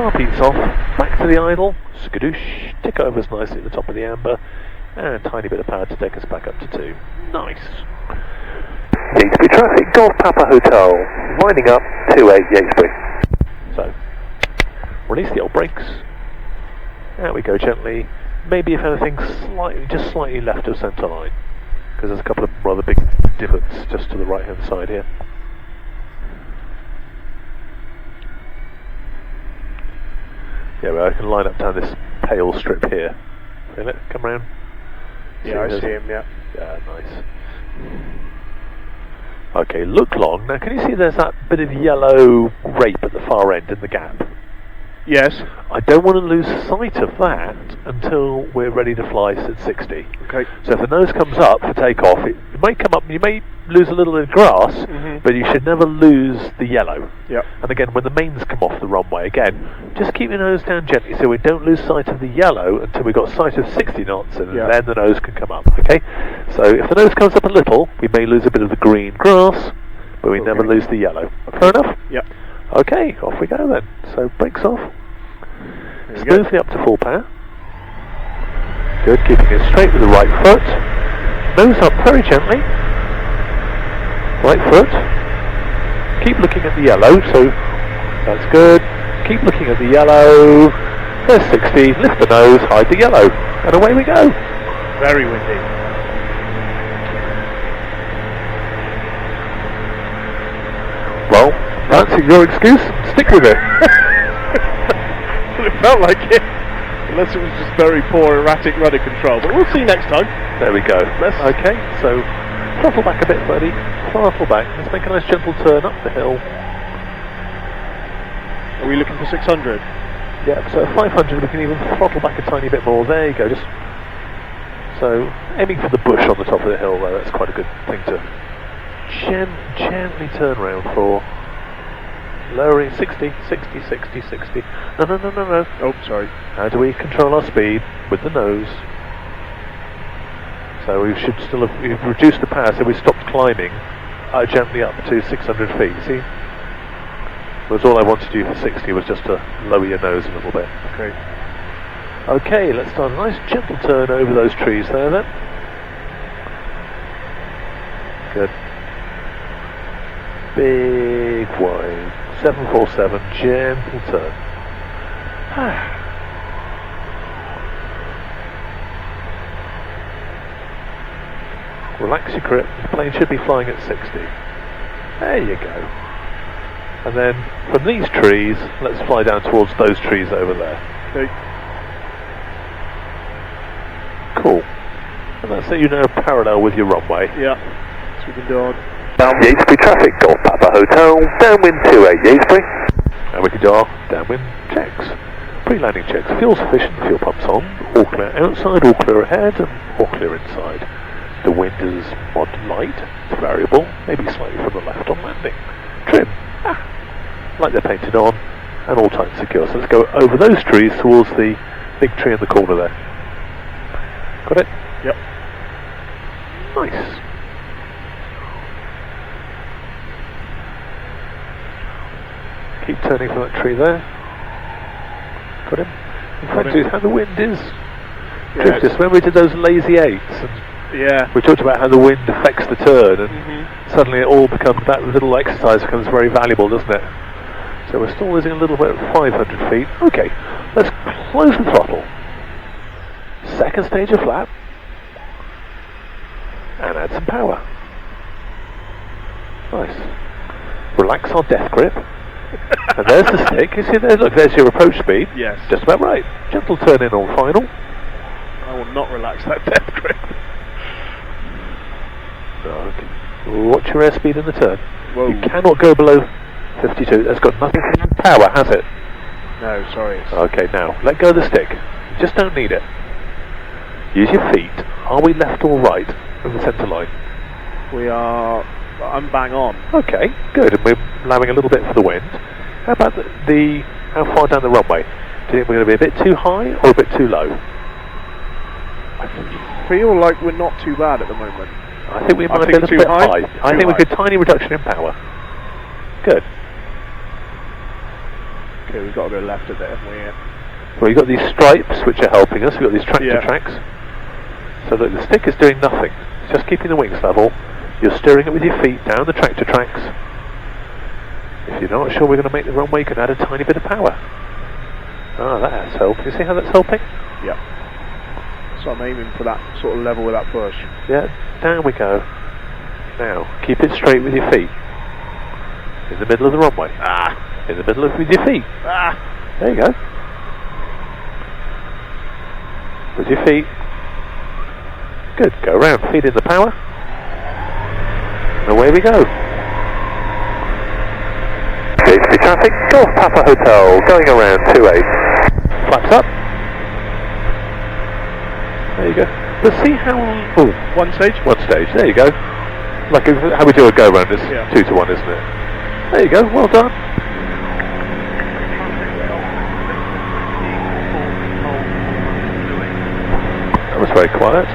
Harpies off, back to the idle, skadoosh, tick overs nicely at the top of the amber, and a tiny bit of power to take us back up to 2. Nice. Yatesbury traffic, Golf Papa Hotel, winding up 28 Yatesbury. So, release the old brakes, out we go gently, maybe if anything just slightly left of centre line, because there's a couple of rather big divots just to the right hand side here. Yeah, well, I can line up down this pale strip here. Feel it? Come round. Yeah, I see him, yeah. Yeah, nice. Okay, look long. Now, can you see there's that bit of yellow rape at the far end in the gap? Yes. I don't want to lose sight of that until we're ready to fly at 60. Okay. So if the nose comes up for takeoff, it may come up, you may lose a little bit of grass, but you should never lose the yellow. Yep. And again, when the mains come off the runway, again, just keep your nose down gently so we don't lose sight of the yellow until we've got sight of 60 knots, and then the nose can come up, okay? So if the nose comes up a little, we may lose a bit of the green grass, but we never lose the yellow. Fair enough? Yep. Okay, off we go then. So brakes off. Smoothly up to full power. Good, keeping it straight with the right foot. Nose up very gently. Right foot. Keep looking at the yellow, so that's good. Keep looking at the yellow. There's 60, lift the nose, hide the yellow. And away we go. Very windy. Well, fancy your excuse, stick with it. It felt like it, unless it was just very poor erratic rudder control, but we'll see next time. There we go. Okay, so throttle back a bit, buddy. Throttle back. Let's make a nice gentle turn up the hill. Are we looking for 600? Yeah, so at 500 we can even throttle back a tiny bit more. There you go. Just so aiming for the bush on the top of the hill though, that's quite a good thing to gently turn around for. Lowering 60, 60, 60, 60. No. Oh, sorry. How do we control our speed? With the nose. So we should still have, we've reduced the power, so we stopped climbing gently up to 600 feet. See? That's all I wanted to do for 60 was just to lower your nose a little bit. Okay. Okay, let's start a nice gentle turn over those trees there then. Good. Big wide. 747, gentle turn. Relax your grip, the plane should be flying at 60. There you go. And then from these trees, let's fly down towards those trees over there. Okay. Cool. And that's so you know parallel with your runway. Yeah. So we can do our Yatesbury traffic, Golf Papa Hotel, downwind 28 Yatesbury. And we can do our downwind checks. Pre-landing checks, fuel sufficient, fuel pumps on, all clear outside, all clear ahead, and all clear inside. The wind is mod light, it's variable, maybe slightly from the left on landing. Trim, like they're painted on, and all tight and secure. So let's go over those trees towards the big tree in the corner there. Got it? Yep. Nice. Keep turning from that tree there. Got him. In fact, how the wind is. Drift us. When we did those lazy eights, and we talked about how the wind affects the turn, and suddenly it all becomes, that little exercise becomes very valuable, doesn't it? So we're still losing a little bit at 500 feet. Okay, let's close the throttle. Second stage of flap. And add some power. Nice. Relax our death grip. And there's the stick. You see there? Look, there's your approach speed. Yes. Just about right. Gentle turn in on final. I will not relax that death grip. Okay. Watch your airspeed in the turn. Whoa. You cannot go below 52. That's got nothing to do with power, has it? No, sorry. Okay, now, let go of the stick. You just don't need it. Use your feet. Are we left or right of the centre line? We are... I'm bang on. Okay, good. And we're allowing a little bit for the wind. How about how far down the runway? Do you think we're going to be a bit too high or a bit too low? I feel like we're not too bad at the moment. I think we might be a little bit high. I think we could tiny reduction in power. Good. Okay, we've got to go left a bit, haven't we? Yeah. Well, you've got these stripes which are helping us. We've got these tractor Yeah. tracks. So look, the stick is doing nothing. It's just keeping the wings level. You're steering it with your feet down the tractor tracks. If you're not sure we're going to make the runway, you can add a tiny bit of power. Ah, that's helping. You see how that's helping? Yeah. So I'm aiming for that sort of level with that push. Yeah, down we go. Now, keep it straight with your feet. In the middle of the runway. Ah! In the middle of with your feet. Ah! There you go. With your feet. Good, go around, feed in the power. And away we go. Safety traffic, Golf Papa Hotel, going around 28. Flaps up. There you go. Let's see how... Oh, One stage? one stage, there you go. Like how we do a go round, it's Yeah. 2 to 1, isn't it? There you go, well done. That was very quiet.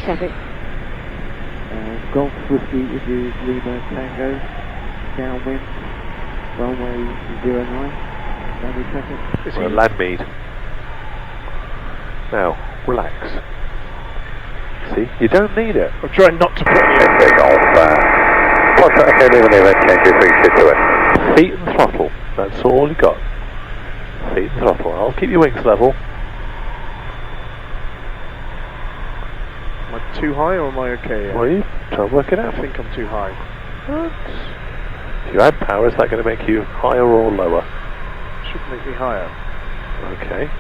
Traffic. Golf Whiskey Icarus Lima Tango, downwind, runway 09, landing traffic. Well, Landmead. Now, relax. See, you don't need it. I'm trying not to put any... Feet and throttle, that's all you got. Feet and throttle. I'll keep your wings level. Am I too high or am I okay? Well, you try and work it out. I think I'm too high. But if you add power, is that going to make you higher or lower? Should make me higher. Okay.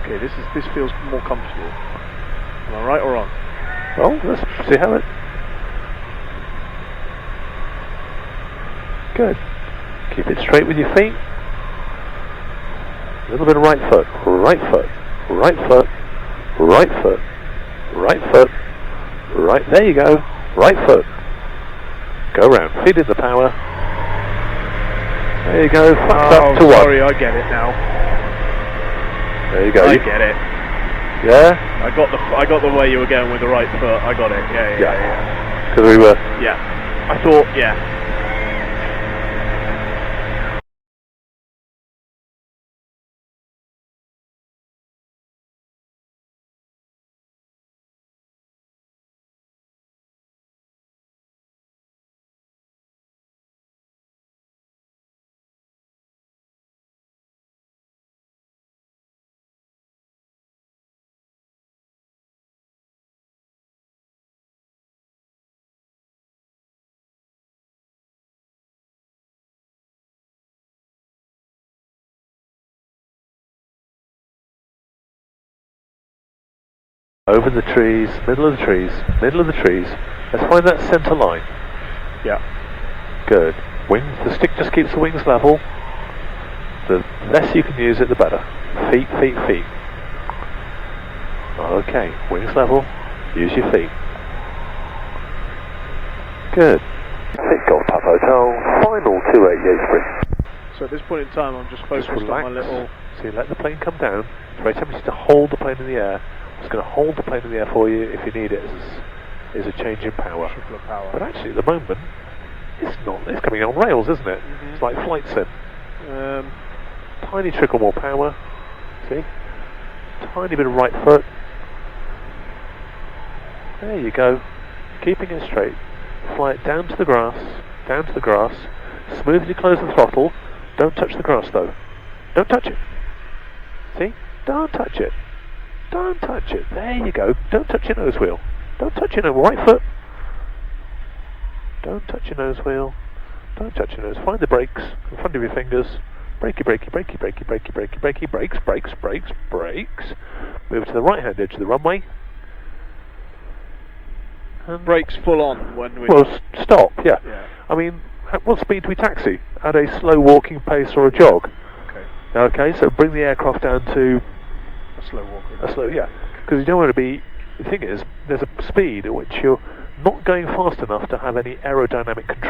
Okay, this feels more comfortable. Am I right or wrong? Well, let's see how it... Good. Keep it straight with your feet. A little bit of right foot, right foot, right foot, right foot, right foot, right, there you go, right foot. Go round, feed in the power. There you go, flaps up to 1. Sorry, I get it now. There you go. I get it. Yeah? I got the way you were going with the right foot. I got it. Yeah. Because we were... Yeah. I thought, yeah. Over the trees, middle of the trees, middle of the trees. Let's find that centre line. Yeah. Good. Wings, the stick just keeps the wings level. The less you can use it, the better. Feet, feet, feet. Okay, wings level, use your feet. Good. Golf Papa Hotel, final 28 Yates Bridge. So at this point in time, I'm just focused on my little... So you let the plane come down. It's very tempting to hold the plane in the air. It's going to hold the plane in the air for you if you need it as a change in power. Trickle of power. But actually, at the moment, it's not. It's coming on rails, isn't it? Mm-hmm. It's like flight sim. Tiny trickle more power. See? Tiny bit of right foot. There you go. Keeping it straight. Fly it down to the grass. Down to the grass. Smoothly close the throttle. Don't touch the grass though. Don't touch it. See? Don't touch it. Don't touch it. There you go. Don't touch your nose wheel. Don't touch your right foot. Don't touch your nose wheel. Don't touch your nose. Find the brakes in front of your fingers. Brakey, brakey, brakey, brakey, brakey, brakey, brakey, brakes, brakes, brakes, brakes. Move to the right hand edge of the runway. Brakes full on when we... Well, stop, yeah. Yeah. I mean, at what speed do we taxi? At a slow walking pace or a jog? Okay. Okay, so bring the aircraft down to A slow walker. a slow, yeah. Because you don't want to be, the thing is, there's a speed at which you're not going fast enough to have any aerodynamic control.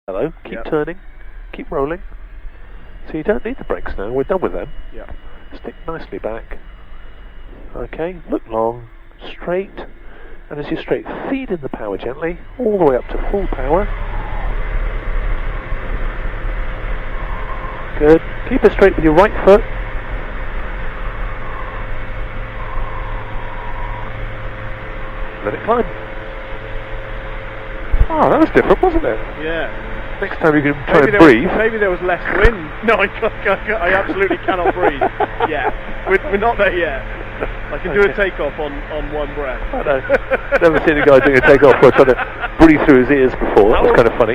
Hello, keep turning, keep rolling. So you don't need the brakes now, we're done with them. Yeah. Stick nicely back. Okay, look long, straight, and as you straight, feed in the power gently, all the way up to full power. Good. Keep it straight with your right foot. Let it climb. Oh, that was different, wasn't it? Yeah. Next time you can try and breathe. Maybe there was less wind. No, I absolutely cannot breathe. Yeah, we're not there yet. I can do a takeoff on one breath. I know. Never seen a guy doing a takeoff while trying to breathe through his ears before. That was kind of funny.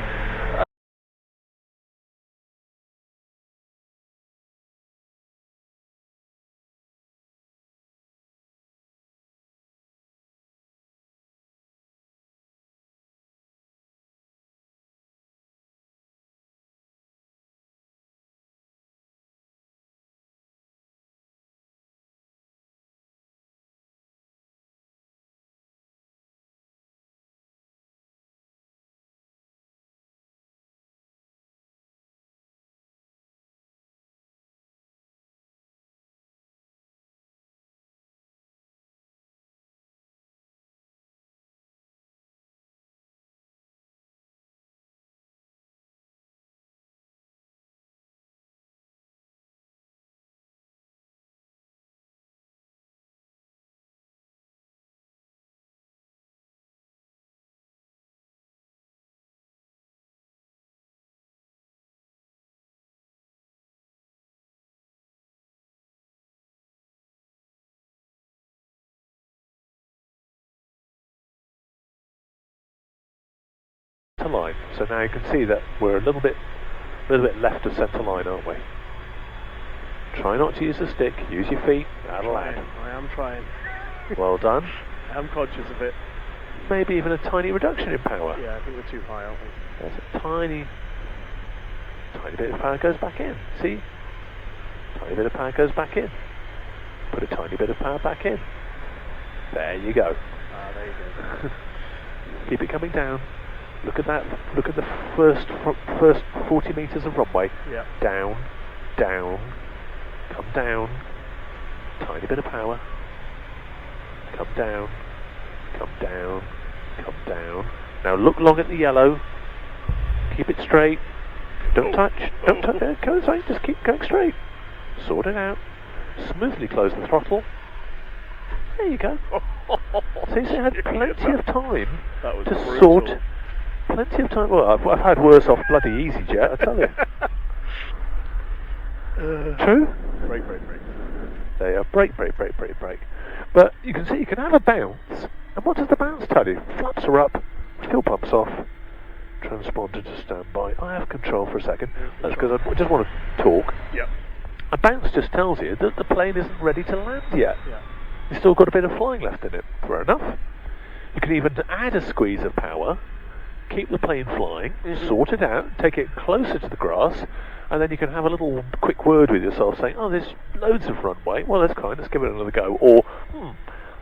Line. So now you can see that we're a little bit left of centre line, aren't we? Try not to use the stick, use your feet, that'll add. I am trying. Well done. I am conscious of it. Maybe even a tiny reduction in power. Yeah, I think we're too high, aren't we? There's a tiny bit of power goes back in. See? Tiny bit of power goes back in. Put a tiny bit of power back in. There you go. Ah, there you go. Keep it coming down. Look at that. Look at the first 40 metres of runway. Yeah. Down, down, come down. Tiny bit of power. Come down, come down, come down. Now look long at the yellow. Keep it straight. Don't touch. Don't touch. Go straight. Just keep going straight. Sort it out. smoothly close the throttle. There you go. So you had plenty of time That was to brutal. sort. Plenty of time. Well, I've had worse off bloody EasyJet, I tell you. True? Brake. There you are. Brake. But you can see you can have a bounce. And what does the bounce tell you? Flaps are up, fuel pump's off, transponder to standby. I have control for a second. That's because I just want to talk. Yep. A bounce just tells you that the plane isn't ready to land yet. Yeah. You've still got a bit of flying left in it. Fair enough. You can even add a squeeze of power, keep the plane flying, sort it out, take it closer to the grass, and then you can have a little quick word with yourself saying, oh, there's loads of runway. Well, that's kind. Let's give it another go. Or,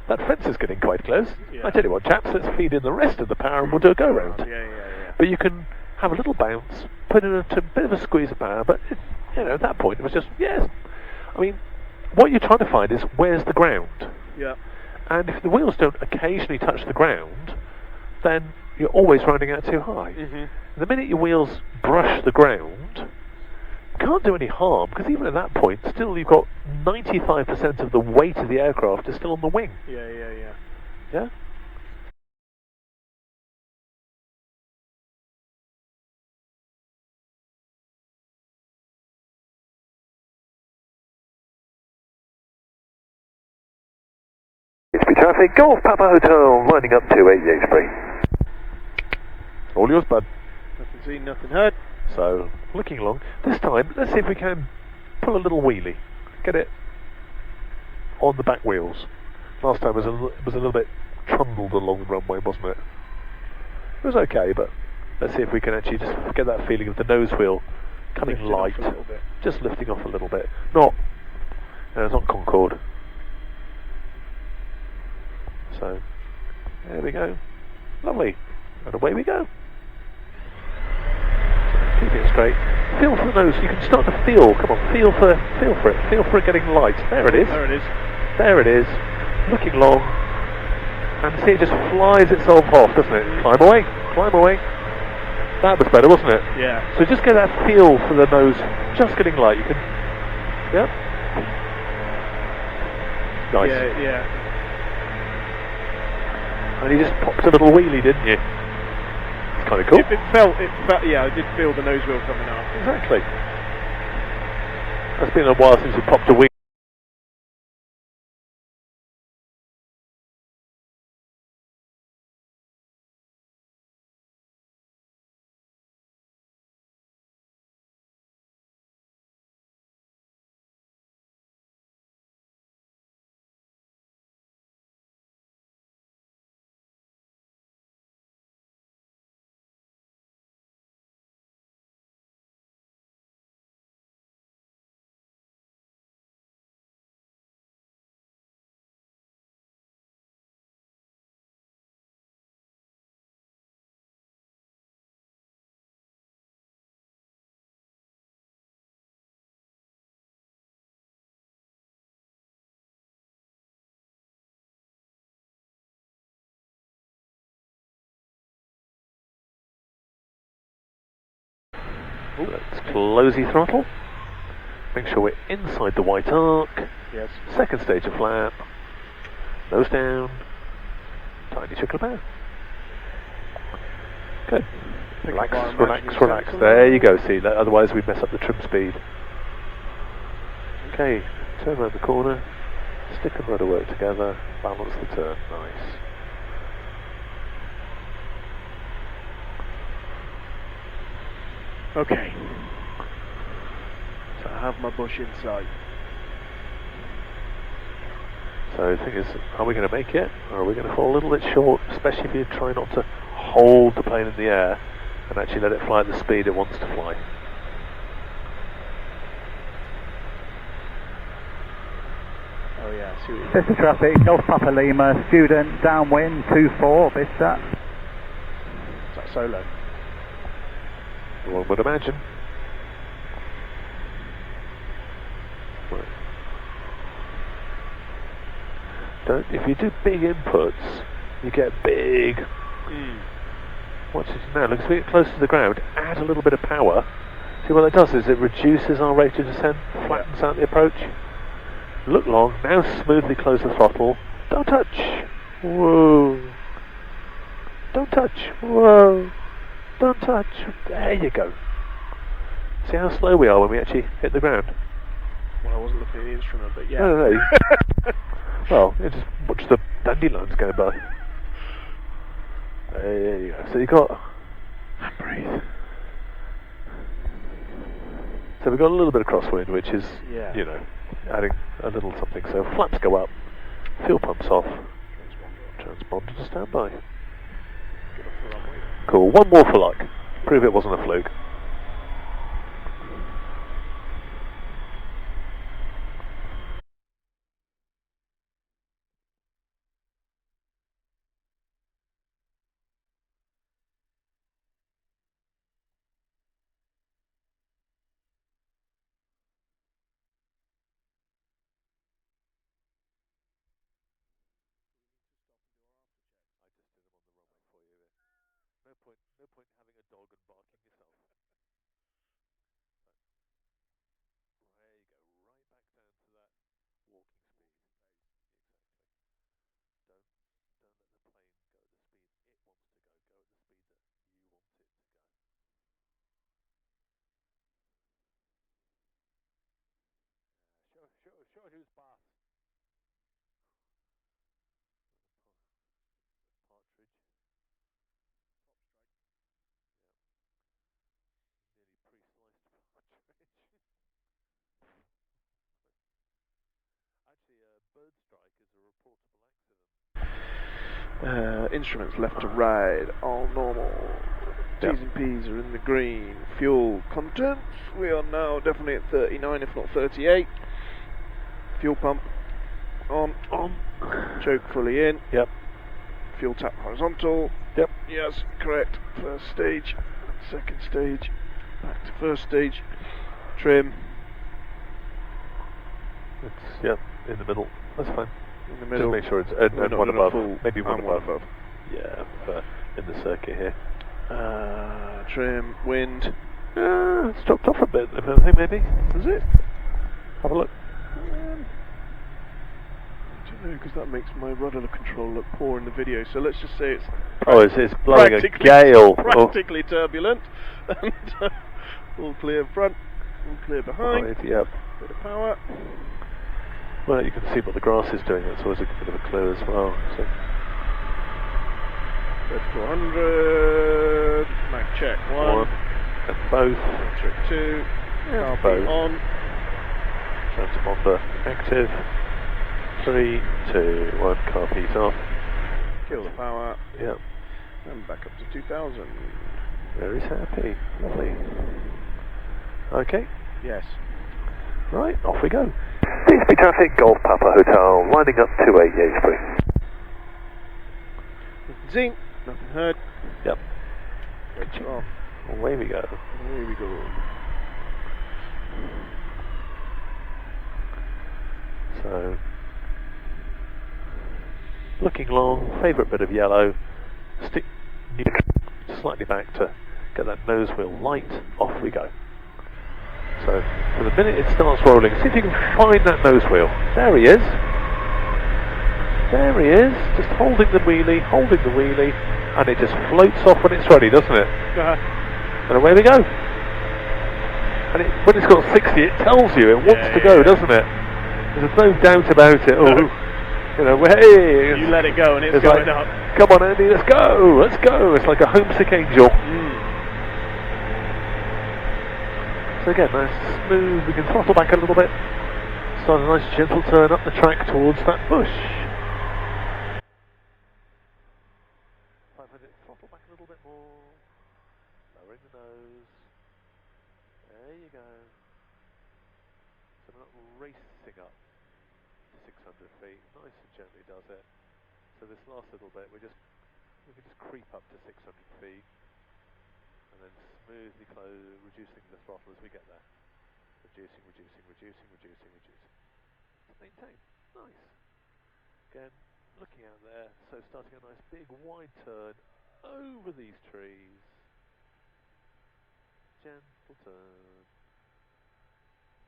that fence is getting quite close. Yeah. I tell you what, chaps, let's feed in the rest of the power and we'll do a go-round. Yeah. But you can have a little bounce, put in a bit of a squeeze of power, but, at that point it was just, yes. I mean, what you're trying to find is, where's the ground? Yeah. And if the wheels don't occasionally touch the ground, then you're always rounding out too high. The minute your wheels brush the ground, you can't do any harm, because even at that point, still you've got 95% of the weight of the aircraft is still on the wing. Yeah. Yeah? Traffic, Golf Papa Hotel, lining up 28 Yates. All yours, bud. Nothing seen, nothing heard. So, looking along. This time, let's see if we can pull a little wheelie. Get it on the back wheels. Last time it was a little bit trundled along the runway, wasn't it? It was okay, but let's see if we can actually just get that feeling of the nose wheel coming Lifting light. off a little bit. Just lifting off a little bit. Not, it's not Concorde. So, there we go. Lovely. And away we go. Keep it straight. Feel for the nose. You can start to feel. Come on, feel for it. Feel for it getting light. There it is. There it is. Looking long. And see, it just flies itself off, doesn't it? Climb away. That was better, wasn't it? Yeah. So just get that feel for the nose just getting light. You can. Yep. Nice. Yeah. And you just popped a little wheelie, didn't you? It's kind of cool. It felt, yeah, I did feel the nose wheel coming up. Exactly. It's been a while since you popped a wheelie. Let's closey throttle. Make sure we're inside the white arc. Yes. Second stage of flap. Nose down. Tiny trickle of power. Good. Relax. There you go. See, otherwise we mess up the trim speed. Okay, turn around the corner. Stick and rudder work together. Balance the turn. Nice. Okay. So I have my bush in sight. So the thing is, are we going to make it, or are we going to fall a little bit short, especially if you try not to hold the plane in the air and actually let it fly at the speed it wants to fly? Oh yeah, I see what you Sister traffic, Golf Papa Lima, student, downwind, 24, Bista. Is that solo? One would imagine. Right. If you do big inputs, you get big. Watch it now. Look, as we get close to the ground, add a little bit of power. See what it does is it reduces our rate of descent, flattens out the approach. Look long. Now smoothly close the throttle. Don't touch. Whoa. Don't touch. Whoa. Don't touch. There you go. See how slow we are when we actually hit the ground? Well, I wasn't looking at the instrument, but yeah. No. Well, you just watch the dandelions go by. There you go. So you got... breathe. So we've got a little bit of crosswind, which is, you know, adding a little something. So flaps go up, fuel pumps off, transponder to standby. Cool. One more for luck. Prove it wasn't a fluke. No point having a dog and barking yourself. There you go, right back down to that walking speed. Exactly. Don't let the plane go at the speed it wants to go. Go at the speed that you want it to go. Show who's boss. Partridge. Nearly pre-sliced partridge. Actually, bird strike is a reportable accident. Instruments left to right, all normal. T's and P's are in the green. Fuel contents, we are now definitely at 39, if not 38. Fuel pump on. Choke fully in. Yep. Fuel tap horizontal. Yep. Yes, correct. First stage, second stage, back to first stage. Trim. It's, in the middle. That's fine. In the middle. Just make sure it's and one above. Maybe one above. Yeah, in the circuit here. Trim, wind. It's dropped off a bit, if anything, maybe. Is it? Have a look. I don't know, because that makes my rudder control look poor in the video. So let's just say it's it's blowing a gale. Practically turbulent. And all clear front, all clear behind. Right, yep. Bit of power. Well, you can see what the grass is doing. That's always a bit of a clue as well. So. 400. Mac check 1. And both. Check 2. Yeah, both on. Transponder active. 3, 2, 1. Carpeet off. Kill the power. Yep. And back up to 2000. Very happy. Lovely. Okay. Yes. Right, off we go. DSP traffic, Golf Papa Hotel, lining up 28 Yatesbury. Zing. Nothing heard. Yep. Switch off. Away we go. Here we go. So, looking long, favourite bit of yellow, stick slightly back to get that nose wheel light, off we go. So, for the minute it starts rolling, see if you can find that nose wheel. There he is. There he is, just holding the wheelie, and it just floats off when it's ready, doesn't it? And away we go. And when it's got 60, it tells you it wants to go, doesn't it? There's no doubt about it. Oh, you know, hey! You let it go and it's going up. Come on, Andy, let's go! It's like a homesick angel. So again, nice smooth. We can throttle back a little bit. Start a nice gentle turn up the track towards that bush. 500, throttle back a little bit more. Lowering the nose. There you go. So we're not racing up to 600 feet. Nice and gently does it. So this last little bit, we can just creep up to 600 feet. And then smoothly reducing the throttle as we get there. Reducing. Maintain. Nice. Again, looking out there, so starting a nice big wide turn over these trees. Gentle turn.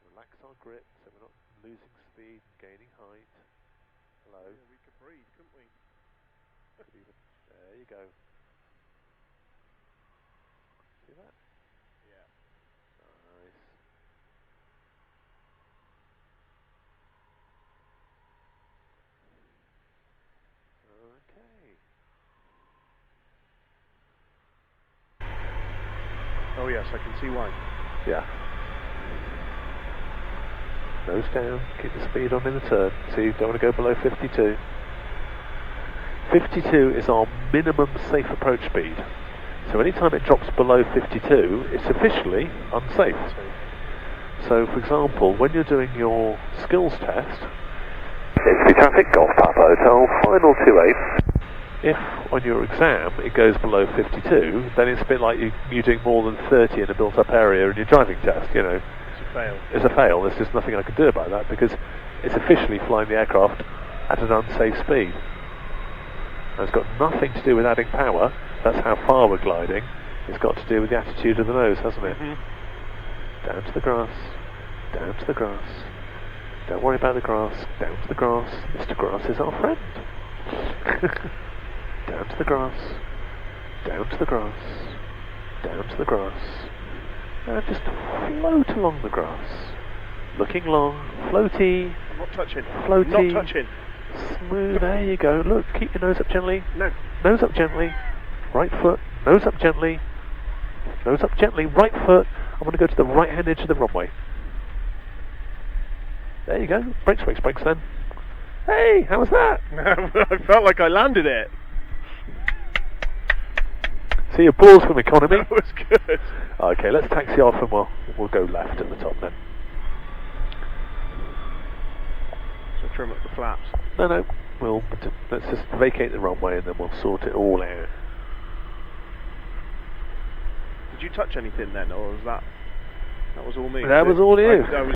Relax our grip so we're not losing speed, gaining height. Hello. Yeah, we could breathe, couldn't we? There you go. See that? Yeah. Nice. Okay. Oh yes, I can see why. Yeah. Nose down, keep the speed on in the turn. See, you don't want to go below 52. 52 is our minimum safe approach speed. So anytime it drops below 52, it's officially unsafe. So for example, when you're doing your skills test, It's traffic, Golf Papa Hotel, final 28. if on your exam it goes below 52, then it's a bit like you doing more than 30 in a built-up area in your driving test, you know. It's a fail. It's a fail. There's just nothing I can do about that because it's officially flying the aircraft at an unsafe speed. And it's got nothing to do with adding power. That's how far we're gliding. It's got to do with the attitude of the nose, hasn't it? Mm-hmm. Down to the grass. Down to the grass. Don't worry about the grass. Down to the grass. Mr. Grass is our friend. Down to the grass. Down to the grass. Down to the grass. And just float along the grass. Looking long. Floaty. I'm not touching. Floaty. Not touching. Smooth. There you go. Look, keep your nose up gently. No. Nose up gently. Right foot. Nose up gently. Nose up gently. Right foot. I'm going to go to the right hand edge of the runway. There you go. Brakes, brakes, brakes then. Hey, how was that? I felt like I landed it. See your balls from economy. That was good. Okay, let's taxi off and we'll go left at the top then. So trim up the flaps. No, let's just vacate the runway and then we'll sort it all out. Did you touch anything then, or was that was all me? That was all you. I was